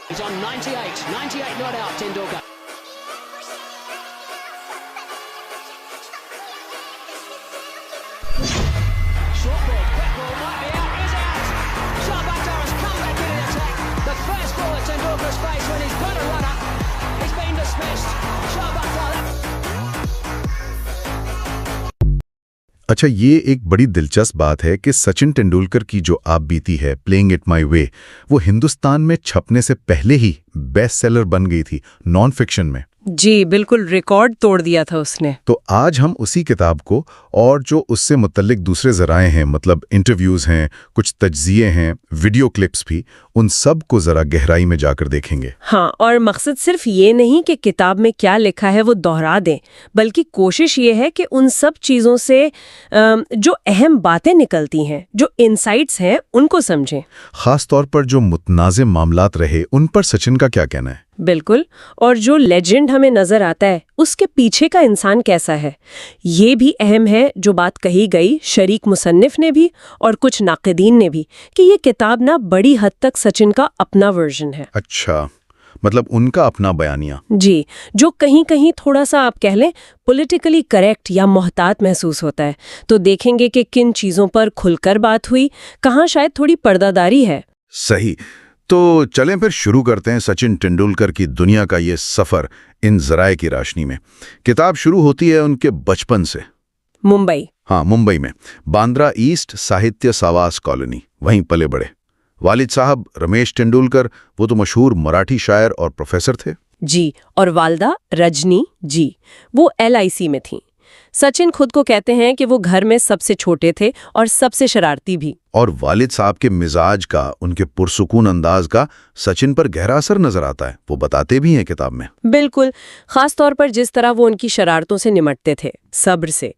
He's on 98 not out, Tendulkar. Short ball, quick ball, might be out, is out. Shabakar has come back in the attack. The first ball at Tendulkar's face when he's got a runner. He's been dismissed. Shabakar. अच्छा, ये एक बड़ी दिलचस्प बात है कि सचिन तेंदुलकर की जो आप बीती है प्लेइंग इट माई वे, वो हिंदुस्तान में छपने से पहले ही बेस्ट सेलर बन गई थी नॉन फिक्शन में। जी बिल्कुल, रिकॉर्ड तोड़ दिया था उसने। तो आज हम उसी किताब को और जो उससे मुतल्लिक दूसरे ज़राए हैं, मतलब इंटरव्यूज़ हैं, कुछ तज्ज़िये हैं, वीडियो क्लिप्स भी, उन सब को ज़रा गहराई में जाकर देखेंगे। हाँ, और मकसद सिर्फ ये नहीं कि किताब में क्या लिखा है वो दोहरा दें, बल्कि कोशिश ये है कि उन सब चीज़ों से जो अहम बातें निकलती हैं, जो इनसाइट्स हैं, उनको समझें। ख़ास तौर पर जो मुतनाज़िम मामलात रहे, उन पर सचिन का क्या कहना है? बिल्कुल, और जो लेजेंड हमें नजर आता है उसके पीछे का इंसान कैसा है, ये भी अहम है। जो बात कही गई शरीक मुसन्निफ ने भी और कुछ नाक़िदीन ने भी कि ये किताब ना बड़ी हद तक सचिन का अपना वर्जन है। अच्छा, मतलब उनका अपना बयानिया। जी, जो कहीं कहीं थोड़ा सा आप कह लें पॉलिटिकली करेक्ट या मोहतात महसूस होता है। तो देखेंगे कि किन चीज़ों पर खुलकर बात हुई, कहाँ शायद थोड़ी पर्दादारी है। सही। तो चलें फिर शुरू करते हैं सचिन तेंदुलकर की दुनिया का ये सफ़र इन ज़राए की रोशनी में। किताब शुरू होती है उनके बचपन से। मुंबई। हाँ, मुंबई में बांद्रा ईस्ट साहित्य सावास कॉलोनी, वहीं पले बड़े। वालिद साहब रमेश तेंदुलकर, वो तो मशहूर मराठी शायर और प्रोफेसर थे। जी, और वालदा रजनी जी, वो LIC में थी। सचिन खुद को कहते हैं कि वो घर में सबसे छोटे थे और सबसे शरारती भी। और वालिद साहब के मिजाज का, उनके पुरसुकून अंदाज का सचिन पर गहरा असर नजर आता है। वो बताते भी हैं किताब में। बिल्कुल, खास तौर पर जिस तरह वो उनकी शरारतों से निमटते थे, सब्र से।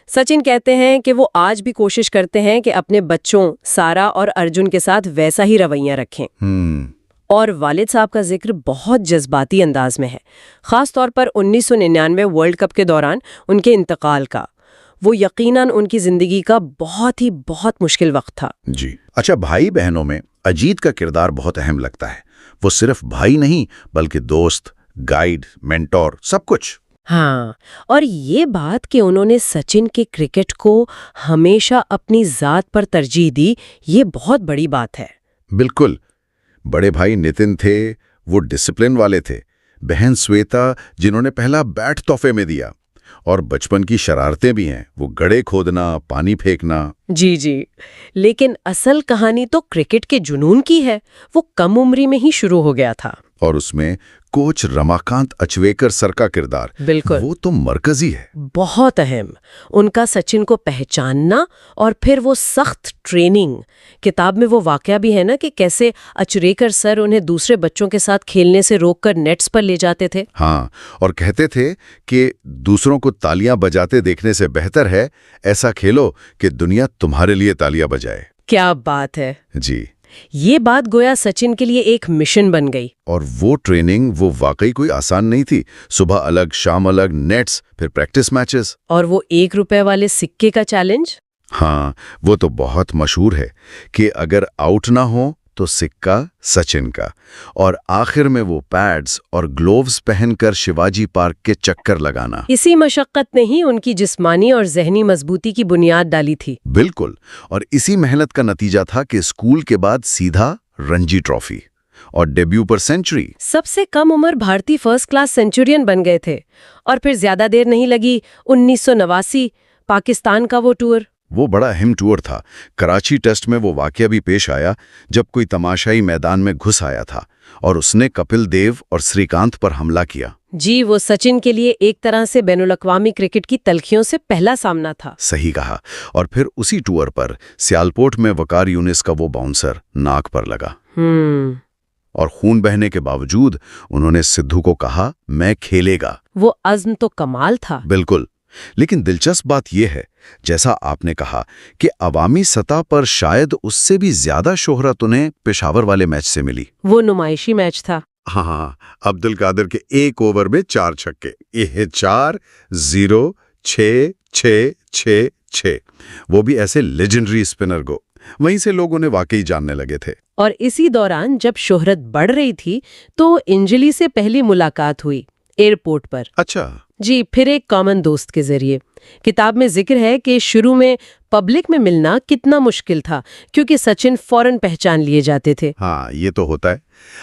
सचिन कहते हैं कि वो आज भी कोशिश करते हैं कि अपने बच्चों सारा और अर्जुन के साथ वैसा ही रवैया रखें। और वालिद साहब का जिक्र बहुत जज्बाती अंदाज में है, खास तौर पर 1999 वर्ल्ड कप के दौरान उनके इंतकाल का। वो यकीनन उनकी जिंदगी का बहुत मुश्किल वक्त था। जी। अच्छा, भाई बहनों में अजीत का किरदार बहुत अहम लगता है। वो सिर्फ भाई नहीं बल्कि दोस्त, गाइड, मेंटोर, सब कुछ। हाँ, और ये बात कि उन्होंने सचिन के क्रिकेट को हमेशा अपनी जात पर तरजीह दी, ये बहुत बड़ी बात है। बिल्कुल। बड़े भाई नितिन थे, वो डिसिप्लिन वाले थे। बहन श्वेता, जिन्होंने पहला बैट तोहफे में दिया। और बचपन की शरारतें भी हैं, वो गड्ढे खोदना, पानी फेंकना। जी, लेकिन असल कहानी तो क्रिकेट के जुनून की है। वो कम उम्री में ही शुरू हो गया था। और उसमें कोच रमाकांत अचवेकर सर का किरदार, बिल्कुल, वो तो मरकजी है। बहुत अहम। उनका सचिन को पहचानना और फिर वो सख्त ट्रेनिंग। किताब में वो वाकया भी है ना कि कैसे अचवेकर सर उन्हें दूसरे बच्चों के साथ खेलने से रोककर नेट्स पर ले जाते थे। हाँ, और कहते थे कि दूसरों को तालियां बजाते देखने से बेहतर है ऐसा खेलो कि दुनिया तुम्हारे लिए तालियां बजाए। क्या बात है जी। ये बात गोया सचिन के लिए एक मिशन बन गई। और वो ट्रेनिंग, वो वाकई कोई आसान नहीं थी। सुबह अलग, शाम अलग, नेट्स, फिर प्रैक्टिस मैचेस। और वो 1 रुपए वाले सिक्के का चैलेंज। हाँ, वो तो बहुत मशहूर है कि अगर आउट ना हो तो सिक्का सचिन का। और आखिर में वो पैड्स और ग्लोव्स पहनकर शिवाजी पार्क के चक्कर लगाना। इसी मशक्कत ने ही उनकी जिस्मानी और ज़हनी मजबूती की बुनियाद डाली थी। बिल्कुल, और इसी मेहनत का नतीजा था कि स्कूल के बाद सीधा रणजी ट्रॉफी और डेब्यू पर सेंचुरी। सबसे कम उम्र भारतीय फर्स्ट क्लास सेंचुरियन बन गए थे। और फिर ज्यादा देर नहीं लगी, 1989 पाकिस्तान का वो टूर। वो बड़ा अहम टूर था। कराची टेस्ट में वो वाकया भी पेश आया जब कोई तमाशाई मैदान में घुस आया था और उसने कपिल देव और श्रीकांत पर हमला किया। जी, वो सचिन के लिए एक तरह से बैनुल-अक़वामी क्रिकेट की तलखियों से पहला सामना था। सही कहा। और फिर उसी टूर पर सियालकोट में वकार यूनिस का वो बाउंसर नाक पर लगा। और खून बहने के बावजूद उन्होंने सिद्धू को कहा, मैं खेलेगा। वो अज़्म तो कमाल था। बिल्कुल। लेकिन दिलचस्प बात यह है, जैसा आपने कहा, कि अवामी सतह पर शायद उससे भी ज्यादा शोहरत उन्हें पेशावर वाले मैच से मिली। वो नुमाइशी मैच था। हाँ, अब्दुल कादिर के 1 ओवर में 4 छक्के। ये 4, 0, 6, 6, 6, 6, वो भी ऐसे लेजेंडरी स्पिनर को। वहीं से लोग उन्हें वाकई जानने लगे थे। और इसी दौरान जब शोहरत बढ़ रही थी तो इंजली से पहली मुलाकात हुई एयरपोर्ट पर। अच्छा। जी, फिर एक कॉमन दोस्त के जरिए। किताब में जिक्र है कि शुरू में पब्लिक में मिलना कितना मुश्किल था क्योंकि सचिन फौरन पहचान लिए जाते थे। हाँ, ये तो होता है।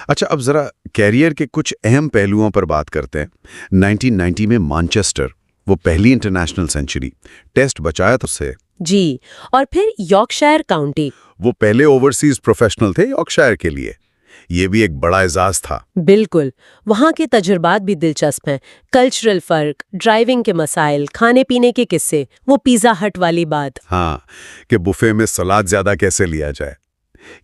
अच्छा, अब जरा कैरियर के कुछ अहम पहलुओं पर बात करते हैं। 1990 में मैनचेस्टर, वो पहली इंटरनेशनल सेंचुरी, टेस्ट बचाया था उससे। जी, और फिर यॉर्कशायर काउंटी। वो पहले ओवरसीज प्रोफेशनल थे यॉर्कशायर के लिए। ये भी एक बड़ा एजाज था। बिल्कुल, वहाँ के तजुर्बात भी दिलचस्प हैं। कल्चरल फर्क, ड्राइविंग के मसाइल, खाने पीने के किस्से, वो पिज़्ज़ा हट वाली बात। हाँ, कि बुफे में सलाद ज्यादा कैसे लिया जाए।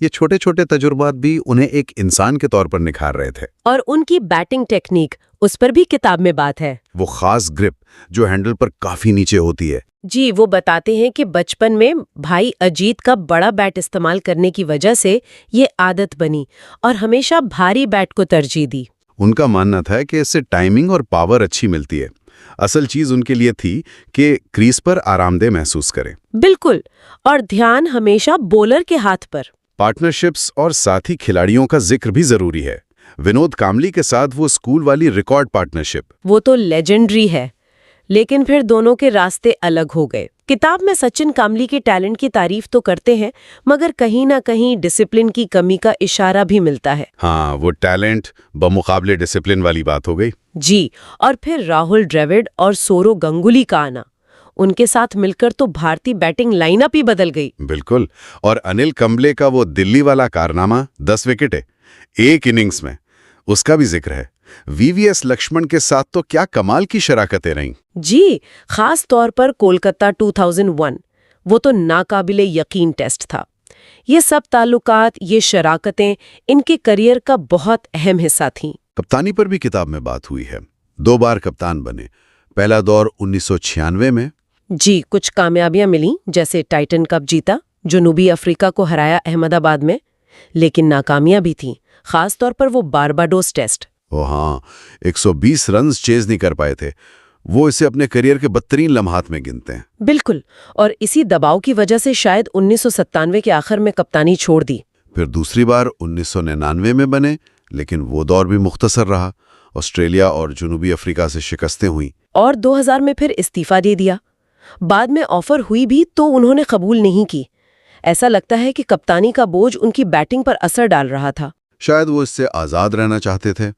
ये छोटे छोटे तजुर्बात भी उन्हें एक इंसान के तौर पर निखार रहे थे। और उनकी बैटिंग टेक्निक, उस पर भी किताब में बात है। वो खास ग्रिप जो हैंडल पर काफी नीचे होती है। जी, वो बताते हैं कि बचपन में भाई अजीत का बड़ा बैट इस्तेमाल करने की वजह से ये आदत बनी और हमेशा भारी बैट को तरजीह दी। उनका मानना था कि इससे टाइमिंग और पावर अच्छी मिलती है। असल चीज उनके लिए थी कि क्रीज पर आरामदेह महसूस करें। बिल्कुल, और ध्यान हमेशा बॉलर के हाथ पर। पार्टनरशिप्स और साथी खिलाड़ियों का जिक्र भी जरूरी है। विनोद कामली के साथ वो स्कूल वाली रिकॉर्ड पार्टनरशिप, वो तो लेजेंडरी है। लेकिन फिर दोनों के रास्ते अलग हो गए। किताब में सचिन कामली के टैलेंट की तारीफ तो करते हैं, मगर कहीं ना कहीं डिसिप्लिन की कमी का इशारा भी मिलता है। हाँ, वो टैलेंट बमुकाबले डिसिप्लिन वाली बात हो गई। जी, और फिर राहुल द्रविड़ और सौरव गांगुली का आना, उनके साथ मिलकर तो भारतीय बैटिंग लाइनअप ही बदल गई। बिल्कुल, और अनिल कंबले का वो दिल्ली वाला कारनामा, 10 विकेटें एक इनिंग्स में, उसका भी जिक्र है। वीवीएस लक्ष्मण के साथ तो क्या कमाल की शराकतें रहीं। जी, खास तौर पर कोलकाता 2001, वो तो नाकाबिले यकीन टेस्ट था। ये सब ताल्लुकात, ये शराकतें इनके करियर का बहुत अहम हिस्सा थीं। कप्तानी पर भी किताब में बात हुई है। 2 बार कप्तान बने। पहला दौर 1996 में। जी, कुछ कामयाबियां मिली, जैसे टाइटन कप जीता, जनूबी अफ्रीका को हराया अहमदाबाद में, लेकिन नाकामियां भी थीं, खास तौर पर वो बारबाडोस टेस्ट। ओ हाँ, 120 रन चेज नहीं कर पाए थे। वो इसे अपने करियर के बदतरीन लम्हात में गिनते हैं। बिल्कुल, और इसी दबाव की वजह से शायद 1997 के आखिर में कप्तानी छोड़ दी। फिर दूसरी बार 1999 में बने, लेकिन वो दौर भी मुख्तसर रहा। ऑस्ट्रेलिया और जनूबी अफ्रीका से शिकस्तें हुई। और 2000 में फिर इस्तीफा दे दिया। बाद में ऑफर हुई भी तो उन्होंने कबूल नहीं की। ऐसा लगता है कि कप्तानी का बोझ उनकी बैटिंग पर असर डाल रहा था। शायद वो इससे आज़ाद रहना चाहते थे।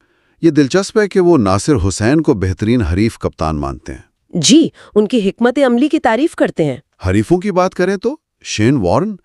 ये दिलचस्प है कि वो नासिर हुसैन को बेहतरीन हरीफ कप्तान मानते हैं। जी, उनकी हिकमत अमली की तारीफ करते हैं। हरीफों की बात करें तो शेन वॉर्न,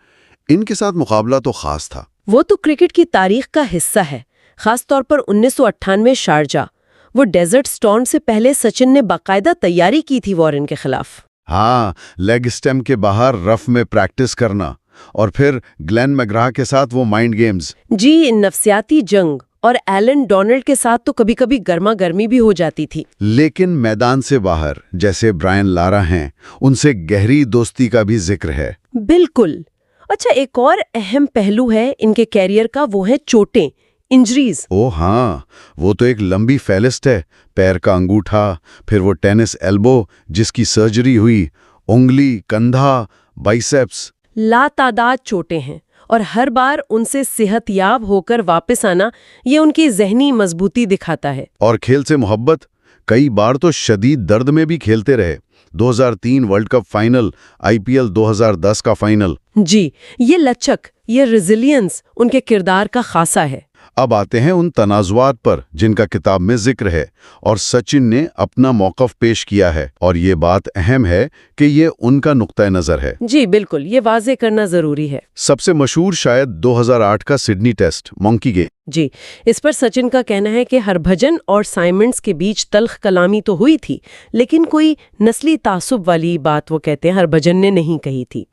इनके साथ मुकाबला तो खास था। वो तो क्रिकेट की तारीख का हिस्सा है, खास तौर पर 1998 शारजा। वो डेजर्ट स्टॉर्म से पहले सचिन ने बाकायदा तैयारी की थी वॉरेन के खिलाफ। हाँ, लेग स्टेम के बाहर रफ में प्रैक्टिस करना, और फिर ग्लेन मैग्राह के साथ वो माइंड गेम्स। जी, नफ्सियाती जंग, और एलन डोनाल्ड के साथ तो कभी कभी गर्मा गर्मी भी हो जाती थी। लेकिन मैदान से बाहर जैसे ब्रायन लारा हैं, उनसे गहरी दोस्ती का भी जिक्र है। बिल्कुल। अच्छा, एक और अहम पहलू है इनके कैरियर का, वो है चोटें, इंजरीज। ओ हाँ, वो तो एक लंबी फहरिस्त है। पैर का अंगूठा, फिर वो टेनिस एल्बो जिसकी सर्जरी हुई, उंगली, कंधा, बाइसेप्स। लातादाद चोटें हैं, और हर बार उनसे सेहतयाब होकर वापस आना, ये उनकी ज़हनी मजबूती दिखाता है। और खेल से मोहब्बत, कई बार तो शदीद दर्द में भी खेलते रहे। 2003 वर्ल्ड कप फाइनल, आईपीएल 2010 का फाइनल। जी, ये लचक, ये रेजिलियंस उनके किरदार का खासा है। अब आते हैं उन तनाजुआत पर जिनका किताब में जिक्र है, और सचिन ने अपना मौक़िफ़ पेश किया है, और ये बात अहम है कि ये उनका नुक्ता नज़र है। जी बिल्कुल, ये वाज़े करना ज़रूरी है। सबसे मशहूर शायद 2008 का सिडनी टेस्ट, मंकी गेम। जी, इस पर सचिन का कहना है कि हरभजन और साइमंड्स के बीच तल्ख कलामी तो हुई थी, लेकिन कोई नस्ली तासुब वाली बात, वो कहते हैं, हरभजन ने नहीं कही थी।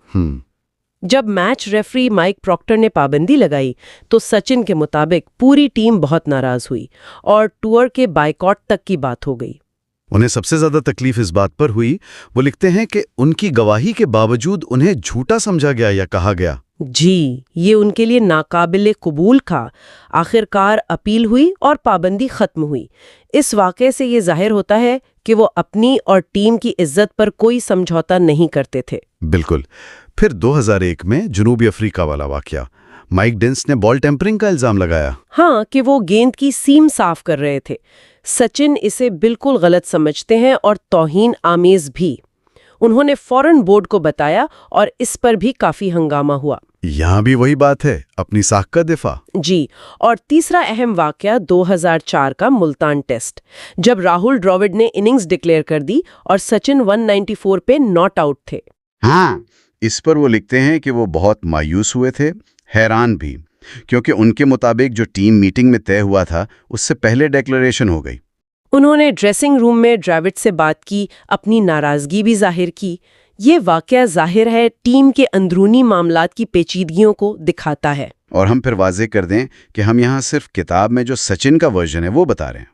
जब मैच रेफरी माइक प्रॉक्टर ने पाबंदी लगाई तो सचिन के मुताबिक पूरी टीम बहुत नाराज हुई और टूर के बायकॉट तक की बात हो गई। उन्हें सबसे ज्यादा तकलीफ इस बात पर हुई, वो लिखते हैं कि उनकी गवाही के बावजूद उन्हें झूठा समझा गया या कहा गया। जी, ये उनके लिए नाकाबिले कबूल था। आखिरकार अपील हुई और पाबंदी खत्म हुई। इस वाक़े से ये जाहिर होता है कि वो अपनी और टीम की इज्जत पर कोई समझौता नहीं करते थे। बिल्कुल। फिर 2001 में जनूबी अफ्रीका वाला वाकया, माइक डेंस ने बॉल टेम्परिंग का इल्जाम लगाया। हाँ, कि वो गेंद की सीम साफ कर रहे थे। सचिन इसे बिल्कुल गलत समझते हैं और तौहीन आमेज भी। उन्होंने फौरन बोर्ड को बताया और इस पर भी काफी हंगामा हुआ। यहाँ भी वही बात है, अपनी साख का दिफा। जी, और तीसरा अहम वाकया 2004 का मुल्तान टेस्ट, जब राहुल द्रविड़ ने इनिंग्स डिक्लेयर कर दी और सचिन 194 पे नॉट आउट थे। हाँ, इस पर वो लिखते हैं कि वो बहुत मायूस हुए थे, हैरान भी, क्योंकि उनके मुताबिक जो टीम मीटिंग में तय हुआ था उससे पहले डिक्लेरेशन हो गई। उन्होंने ड्रेसिंग रूम में द्रविड़ से बात की, अपनी नाराजगी भी जाहिर की। ये वाकया जाहिर है टीम के अंदरूनी मामलात की पेचीदगियों को दिखाता है। और हम फिर वाजे कर दें कि हम यहाँ सिर्फ किताब में जो सचिन का वर्जन है वो बता रहे हैं।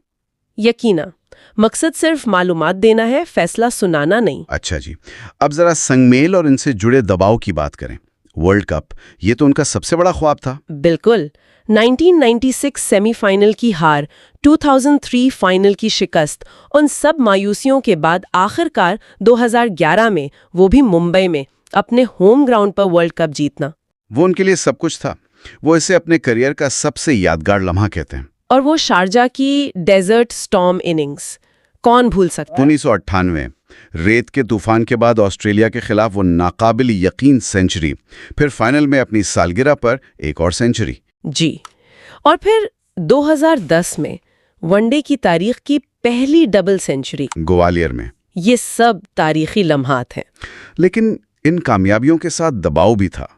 यकीना, मकसद सिर्फ मालूमात देना है, फैसला सुनाना नहीं। अच्छा जी, अब जरा संगमेल और इनसे जुड़े दबाव की बात करें। वर्ल्ड कप, ये तो उनका सबसे बड़ा ख्वाब था। बिल्कुल। 1996 सेमीफाइनल की हार, 2003 फाइनल की शिकस्त, उन सब मायूसियों के बाद आखिरकार 2011 में, वो भी मुंबई में, अपने होम ग्राउंड पर वर्ल्ड कप जीतना, वो उनके लिए सब कुछ था। वो इसे अपने करियर का सबसे यादगार लम्हा कहते हैं। और वो शारजा की डेजर्ट स्टॉर्म इनिंग्स, कौन भूल सकता है। 1998 रेत के तूफान के बाद ऑस्ट्रेलिया के खिलाफ वो नाकाबिल यकीन सेंचुरी, फिर फाइनल में अपनी सालगिरह पर एक और सेंचुरी। जी, और फिर 2010 में वनडे की तारीख की पहली डबल सेंचुरी ग्वालियर में। ये सब तारीखी लम्हात हैं। लेकिन इन कामयाबियों के साथ दबाव भी था,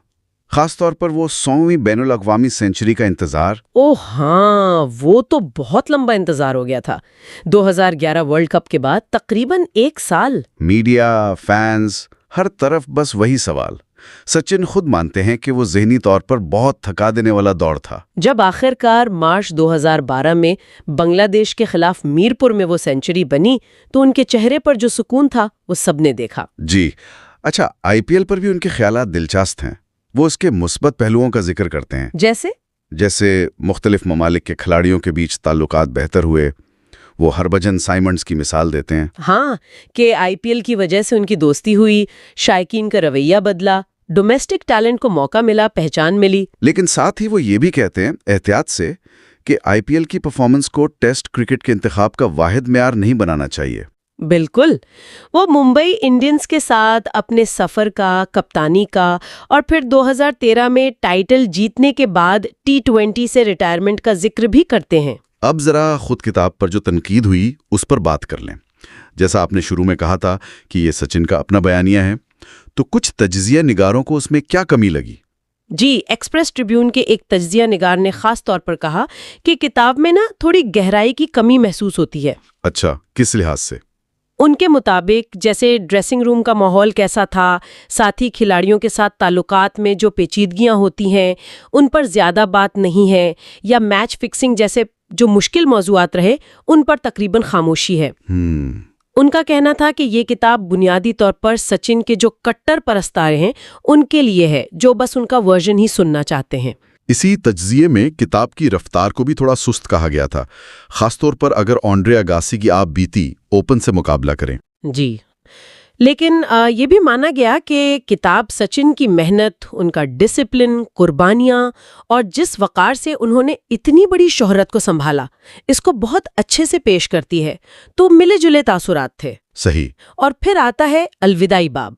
खासतौर पर वो 100वीं बैनुल अक़वामी सेंचुरी का इंतजार। ओह हाँ, वो तो बहुत लंबा इंतजार हो गया था। 2011 वर्ल्ड कप के बाद तकरीबन 1 साल। मीडिया, फैंस, हर तरफ बस वही सवाल। सचिन खुद मानते हैं कि वो ज़हनी तौर पर बहुत थका देने वाला दौर था। जब आखिरकार मार्च 2012 में बांग्लादेश के खिलाफ मीरपुर में वो सेंचुरी बनी, तो उनके चेहरे पर जो सुकून था वो सबने देखा। जी, अच्छा, आईपीएल पर भी उनके ख्यालात दिलचस्प हैं। वो उसके मुस्बत पहलुओं का जिक्र करते हैं। जैसे मुख्तलिफ ममालिक के खिलाड़ियों के बीच ताल्लुकात बेहतर हुए। वो हरभजन साइमंड्स की मिसाल देते हैं। हाँ, कि आईपीएल की वजह से उनकी दोस्ती हुई, शायकीन का रवैया बदला, डोमेस्टिक टैलेंट को मौका मिला, पहचान मिली। लेकिन साथ ही वो ये भी कहते हैं एहतियात से कि आईपीएल की परफॉर्मेंस को टेस्ट क्रिकेट के इंतखाब का वाहिद मेयार नहीं बनाना चाहिए। बिल्कुल। वो मुंबई इंडियंस के साथ अपने सफर का, कप्तानी का और फिर 2013 में टाइटल जीतने के बाद T20 से रिटायरमेंट का जिक्र भी करते हैं। अब जरा खुद किताब पर जो तनकीद हुई उस पर बात कर लें। जैसा आपने शुरू में कहा था कि ये सचिन का अपना बयानिया है, तो कुछ तज्जिया निगारों को उसमें क्या कमी लगी? जी, एक्सप्रेस ट्रिब्यून के एक तज्जिया निगार ने खास तौर पर कहा कि किताब में ना थोड़ी गहराई की कमी महसूस होती है। अच्छा, किस लिहाज से? उनके मुताबिक जैसे ड्रेसिंग रूम का माहौल कैसा था, साथ ही खिलाड़ियों के साथ ताल्लुकात में जो पेचीदगियां होती हैं उन पर ज्यादा बात नहीं है, या मैच फिक्सिंग जैसे जो मुश्किल मौज़ूआत रहे उन पर तकरीबन खामोशी है। उनका कहना था कि ये किताब बुनियादी तौर पर सचिन के जो कट्टर परस्तार हैं उनके लिए है, जो बस उनका वर्जन ही सुनना चाहते हैं। इसी तज्जिए में किताब की रफ्तार को भी थोड़ा सुस्त कहा गया था, खासतौर पर अगर ऑन्ड्रे अगासी की आप बीती ओपन से मुकाबला करें। जी, लेकिन ये भी माना गया कि किताब सचिन की मेहनत, उनका डिसिप्लिन, कुर्बानियां और जिस वक़ार से उन्होंने इतनी बड़ी शोहरत को संभाला, इसको बहुत अच्छे से पेश करती है। तो मिले जुले तासुरात थे। सही। और फिर आता है अलविदाई बाब,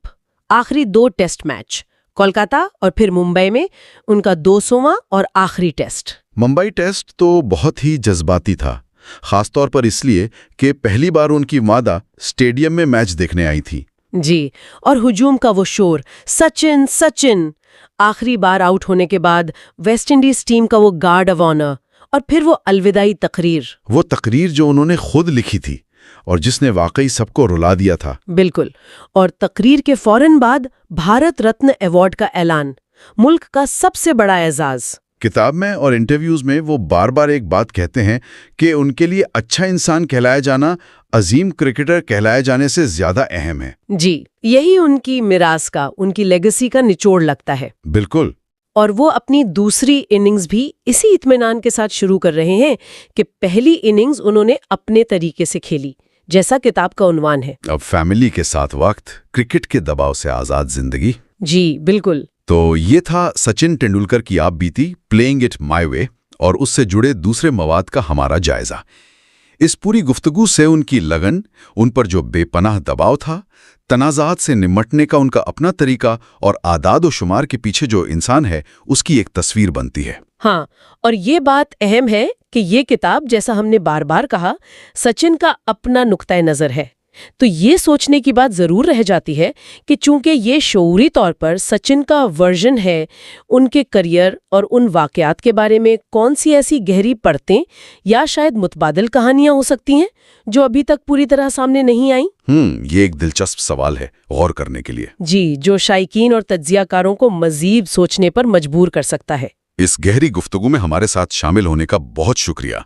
आखिरी 2 टेस्ट मैच, कोलकाता और फिर मुंबई में उनका 200वां और आखिरी टेस्ट। मुंबई टेस्ट तो बहुत ही जज्बाती था, खासतौर पर इसलिए कि पहली बार उनकी मादा स्टेडियम में मैच देखने आई थी। जी, और हुजूम का वो शोर, सचिन सचिन, आखिरी बार आउट होने के बाद वेस्ट इंडीज टीम का वो गार्ड ऑफ ऑनर, और फिर वो अलविदाई तकरीर। वो तकरीर जो उन्होंने खुद लिखी थी और जिसने वाकई सबको रुला दिया था। बिल्कुल। और तकरीर के फौरन बाद भारत रत्न अवार्ड का ऐलान, मुल्क का सबसे बड़ा एजाज। किताब में और इंटरव्यूज में वो बार बार एक बात कहते हैं कि उनके लिए अच्छा इंसान कहलाया जाना अजीम क्रिकेटर कहलाए जाने से ज्यादा अहम है। जी, यही उनकी मिरास का, उनकी लेगेसी का निचोड़ लगता है। बिल्कुल। और वो अपनी दूसरी इनिंग्स भी इसी इत्मीनान के साथ शुरू कर रहे हैं कि पहली इनिंग्स उन्होंने अपने तरीके से खेली, जैसा किताब का उन्वान है। अब फैमिली के साथ वक्त, क्रिकेट के दबाव से आजाद जिंदगी। जी बिल्कुल। तो ये था सचिन तेंदुलकर की आप बीती प्लेइंग इट माय वे और उससे जुड़े दूसरे मवाद का हमारा जायजा। इस पूरी गुफ्तगू से उनकी लगन, उन पर जो बेपनाह दबाव था, तनाज़ात से निमटने का उनका अपना तरीका और आदाद व शुमार के पीछे जो इंसान है उसकी एक तस्वीर बनती है। हाँ, और ये बात अहम है कि ये किताब, जैसा हमने बार बार कहा, सचिन का अपना नुक्ता नज़र है। तो ये सोचने की बात जरूर रह जाती है कि चूंकि ये शऊरी तौर पर सचिन का वर्जन है, उनके करियर और उन वाकयात के बारे में कौन सी ऐसी गहरी परतें या शायद मुतबादिल कहानियां हो सकती हैं जो अभी तक पूरी तरह सामने नहीं आई। ये एक दिलचस्प सवाल है गौर करने के लिए। जी, जो शायकीन और तज्जियाकारों को मजीद सोचने पर मजबूर कर सकता है। इस गहरी गुफ्तगू में हमारे साथ शामिल होने का बहुत शुक्रिया।